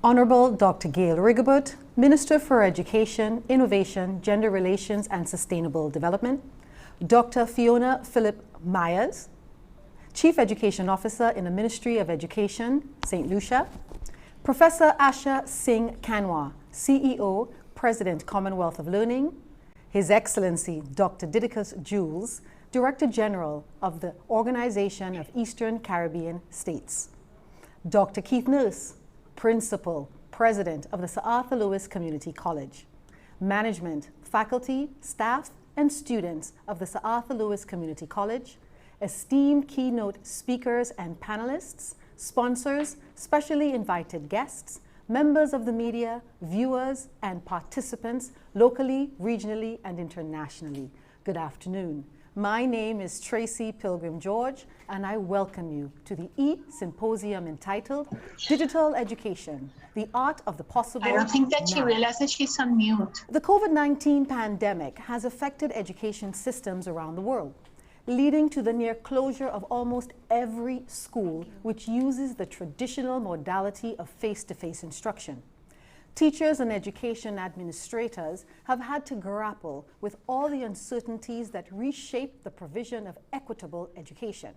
Honorable Dr. Gail Rigobert, Minister for Education, Innovation, Gender Relations and Sustainable Development, Dr. Fiona Phillip Myers, Chief Education Officer in the Ministry of Education, St. Lucia, Professor Asha Singh Kanwar, CEO, President, Commonwealth of Learning, His Excellency Dr. Didicus Jules, Director General of the Organization of Eastern Caribbean States, Dr. Keith Nurse, Principal, President of the Sir Arthur Lewis Community College, management, faculty, staff, and students of the Sir Arthur Lewis Community College, esteemed keynote speakers and panelists, sponsors, specially invited guests, members of the media, viewers, and participants locally, regionally, and internationally. Good afternoon. My name is Tracy Pilgrim George, and I welcome you to the E-Symposium entitled Digital Education, the Art of the Possible. I don't think that she realizes she's on mute. The COVID-19 pandemic has affected education systems around the world, leading to the near closure of almost every school which uses the traditional modality of face-to-face instruction. Teachers and education administrators have had to grapple with all the uncertainties that reshape the provision of equitable education.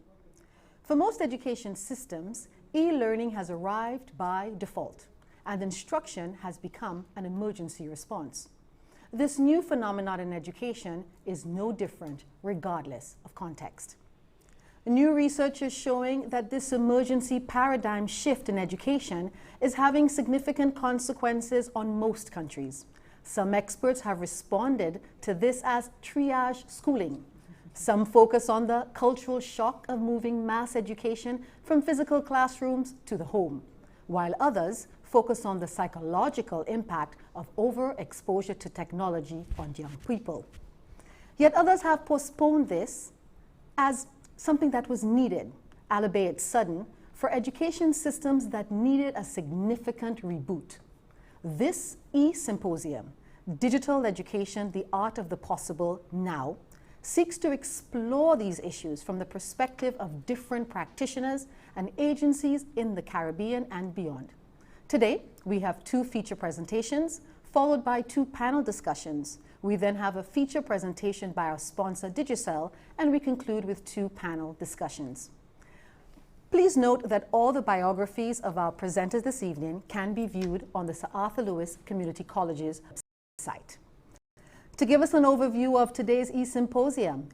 For most education systems, e-learning has arrived by default, and instruction has become an emergency response. This new phenomenon in education is no different regardless of context. New research is showing that this emergency paradigm shift in education is having significant consequences on most countries. Some experts have responded to this as triage schooling. Some focus on the cultural shock of moving mass education from physical classrooms to the home, while others focus on the psychological impact of overexposure to technology on young people. Yet others have postponed this as something that was needed, albeit sudden, for education systems that needed a significant reboot. This e-symposium, Digital Education, the Art of the Possible Now, seeks to explore these issues from the perspective of different practitioners and agencies in the Caribbean and beyond. Today, we have 2 feature presentations, followed by 2 panel discussions. We then have a feature presentation by our sponsor, Digicel, and we conclude with 2 panel discussions. Please note that all the biographies of our presenters this evening can be viewed on the Sir Arthur Lewis Community College's site. To give us an overview of today's e-symposium,